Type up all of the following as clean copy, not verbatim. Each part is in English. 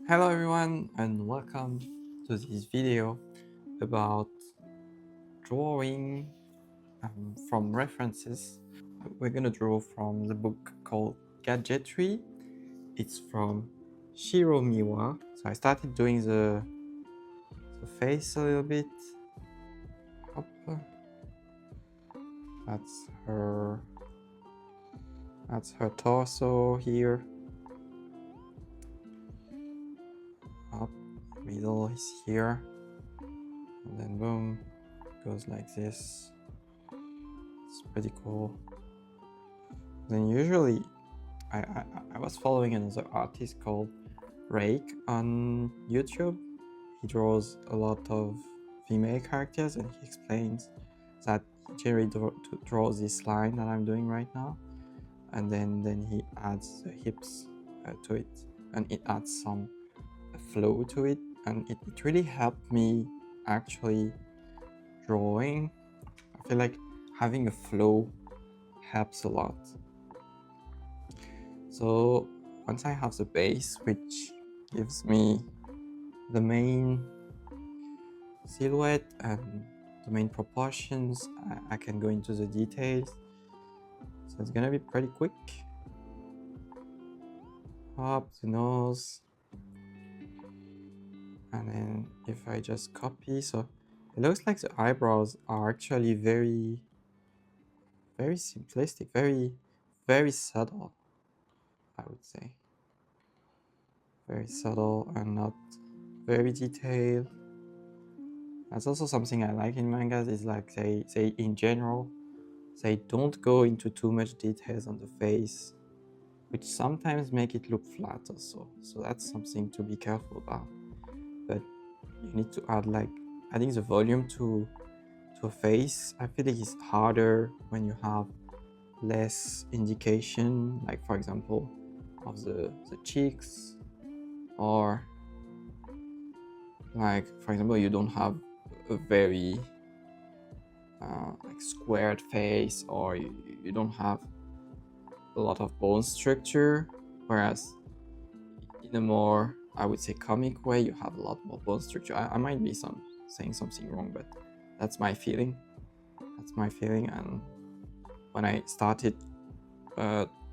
Hello everyone and welcome to this video about drawing from references. We're gonna draw from the book called Gadgetry. It's from Shirow Miwa. So I started doing the face a little bit. Hop. That's her torso here. Up, middle is here. And then boom, goes like this. It's pretty cool. Then usually I was following another artist called Rake on YouTube. He draws a lot of female characters and he explains that he generally draws this line that I'm doing right now, and then he adds the hips to it, and it adds some flow to it, and it really helped me actually drawing. I feel like having a flow helps a lot. So once I have the base, which gives me the main silhouette and the main proportions, I can go into the details. So it's gonna be pretty quick. Up the nose. And then if I just copy, so it looks like the eyebrows are actually very simplistic, very subtle, I would say. Very subtle and not very detailed. That's also something I like in mangas, is like they in general, they don't go into too much details on the face, which sometimes make it look flat also. So that's something to be careful about. But you need to add, like, adding the volume to a face, I feel like it's harder when you have less indication, like for example of the cheeks, or like for example you don't have a very like squared face, or you don't have a lot of bone structure, whereas in a more, I would say, comic way, you have a lot more bone structure. I might be saying something wrong, but that's my feeling. And when I started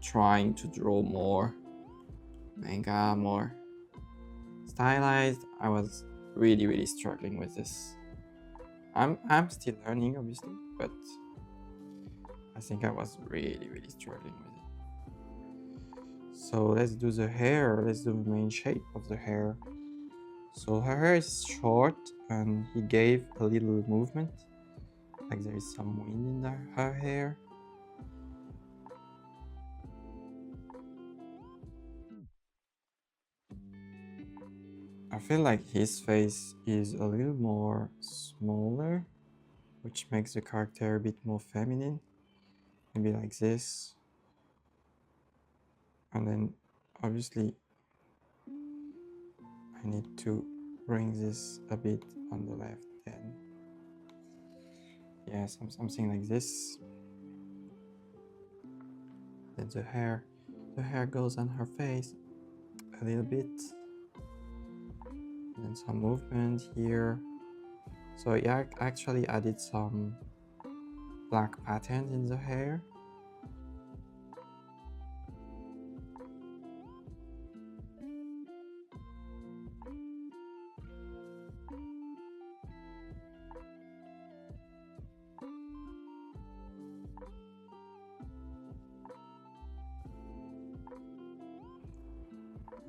trying to draw more manga, more stylized, I was really struggling with this. I'm still learning, obviously, but I think I was really struggling with it. So let's do the hair. Let's do the main shape of the hair. So her hair is short, and he gave a little movement, like there is some wind in her hair. I feel like his face is a little more smaller, which makes the character a bit more feminine. Maybe like this. And then obviously I need to bring this a bit on the left then. Yeah, something like this. Then the hair goes on her face a little bit. And then some movement here. So yeah, I actually added some black patterns in the hair.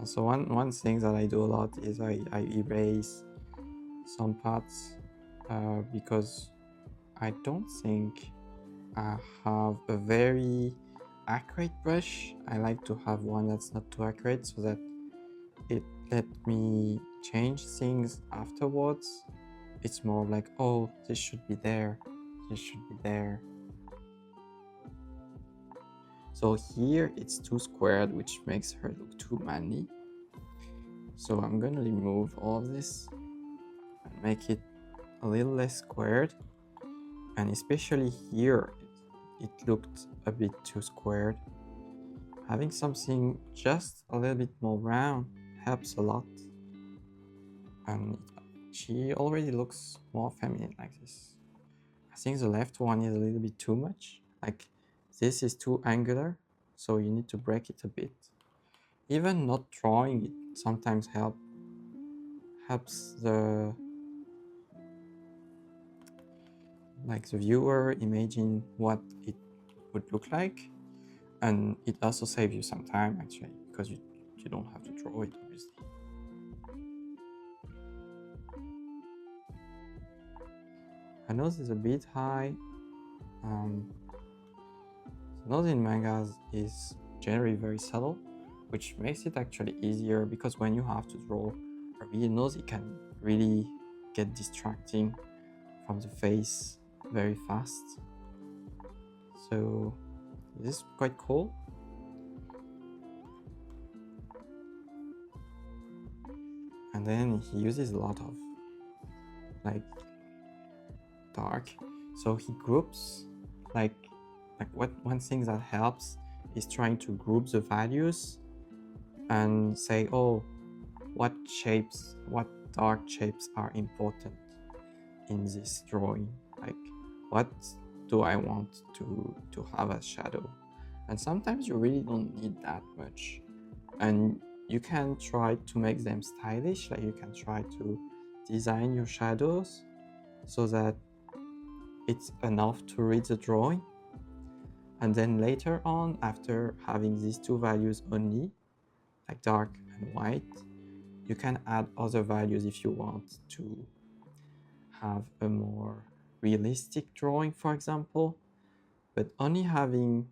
So one thing that I do a lot is I erase some parts because I don't think I have a very accurate brush. I like to have one that's not too accurate, so that it let me change things afterwards. It's more like, oh, this should be there, this should be there. So here it's too squared, which makes her look too manly. So I'm gonna remove all of this and make it a little less squared. And especially here, it looked a bit too squared. Having something just a little bit more round helps a lot. and she already looks more feminine like this. I think the left one is a little bit too much. Like this is too angular, so you need to break it a bit. Even not drawing it sometimes helps the viewer imagine what it would look like, and it also saves you some time actually, because you don't have to draw it obviously. Her nose is a bit high. The nose in mangas is generally very subtle, which makes it actually easier, because when you have to draw a real nose, it can really get distracting from the face very fast. So this is quite cool. And then he uses a lot of like dark, so he groups one thing that helps is trying to group the values and say, oh, what dark shapes are important in this drawing, like what do I want to have as shadow. And sometimes you really don't need that much, and you can try to make them stylish, like you can try to design your shadows so that it's enough to read the drawing. And then later on, after having these two values only, like dark and white, you can add other values if you want to have a more realistic drawing, for example. But only having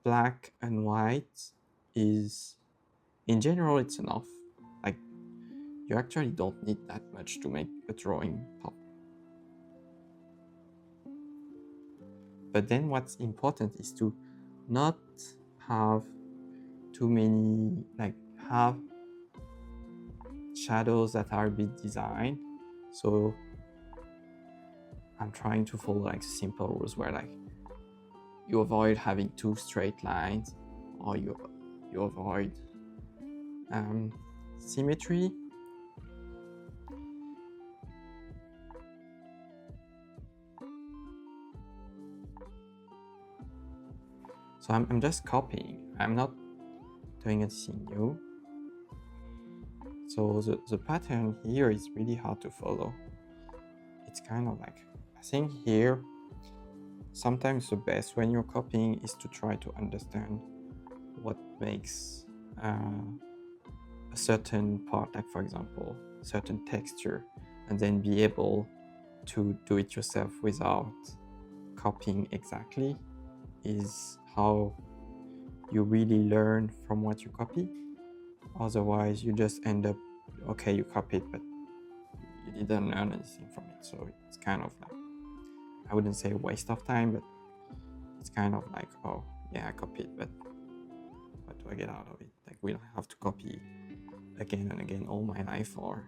black and white is, in general, it's enough. Like, you actually don't need that much to make a drawing pop. But then what's important is to not have too many, like have shadows that are a bit designed. So I'm trying to follow like simple rules where like you avoid having two straight lines, or you avoid symmetry. So I'm just copying. I'm not doing anything new. So the pattern here is really hard to follow. It's kind of like, I think here, sometimes the best when you're copying is to try to understand what makes a certain part, like for example, certain texture, and then be able to do it yourself without copying exactly, is how you really learn from what you copy. Otherwise, you just end up, okay, you copied, but you didn't learn anything from it. So it's kind of like, I wouldn't say a waste of time, but it's kind of like, oh, yeah, I copied, but what do I get out of it? Like, will I have to copy again and again all my life, or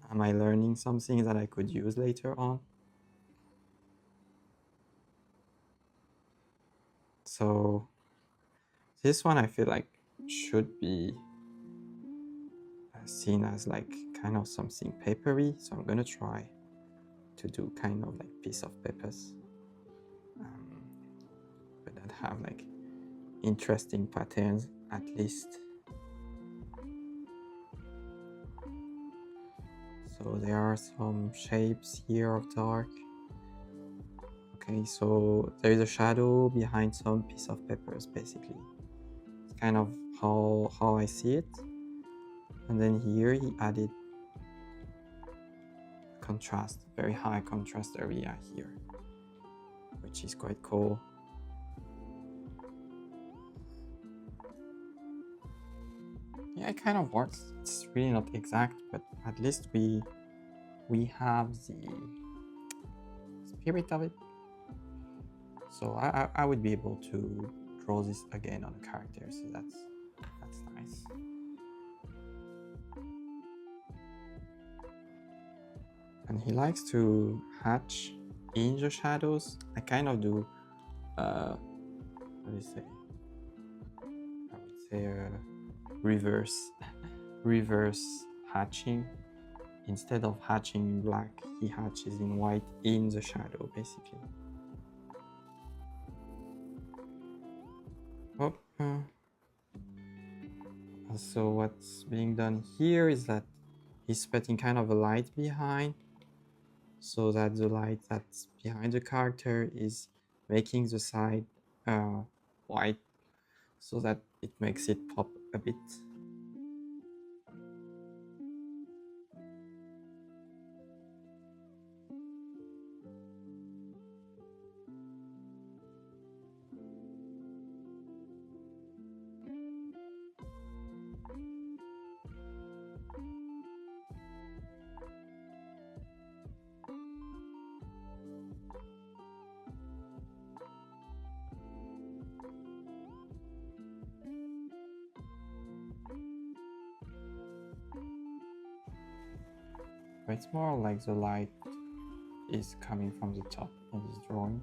am I learning something that I could use later on? So this one I feel like should be seen as like kind of something papery, so I'm gonna try to do kind of like piece of papers, but that have like interesting patterns at least. So there are some shapes here of dark. Okay, so there is a shadow behind some piece of papers, basically. It's kind of how I see it. And then here he added contrast, very high contrast area here, which is quite cool. Yeah, it kind of works. It's really not exact, but at least we have the spirit of it. So I would be able to draw this again on a character, so that's nice. And he likes to hatch in the shadows. I kind of do, what do you say? I would say reverse hatching. Instead of hatching in black, he hatches in white in the shadow, basically. Oh, so what's being done here is that he's putting kind of a light behind, so that the light that's behind the character is making the side white, so that it makes it pop a bit. It's more like the light is coming from the top in this drawing.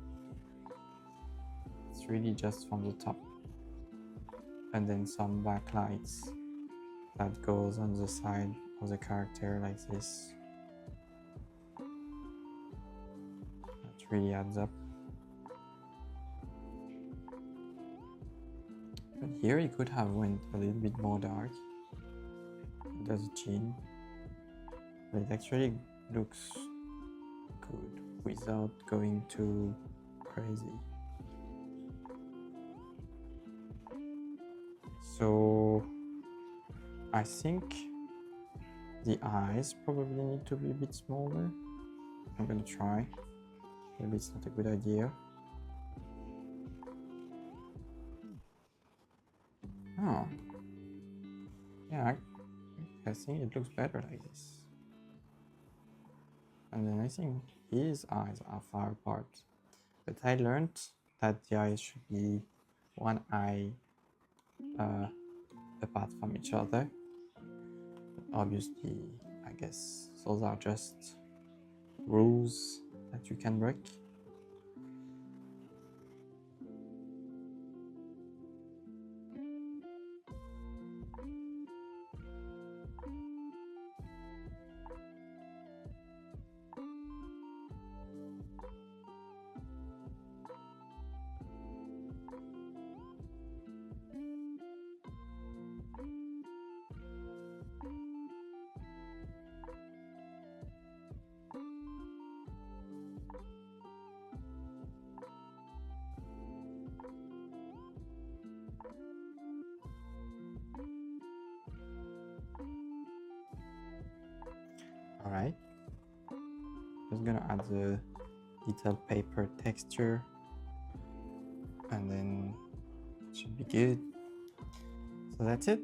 It's really just from the top, and then some backlights that goes on the side of the character like this. That really adds up. But here you could have went a little bit more dark. There's a chin, but it actually looks good without going too crazy. So I think the eyes probably need to be a bit smaller. I'm gonna try. Maybe it's not a good idea. Oh, yeah, I think it looks better like this. And then I think his eyes are far apart. But I learned that the eyes should be one eye apart from each other. But obviously, I guess those are just rules that you can break. Alright, just gonna add the detailed paper texture, and then it should be good. So that's it.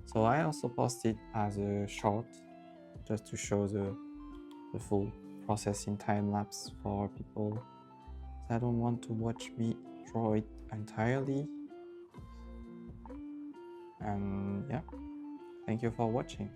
So I also posted as a short, just to show the full process in time lapse for people that don't want to watch me draw it entirely. And yeah, thank you for watching.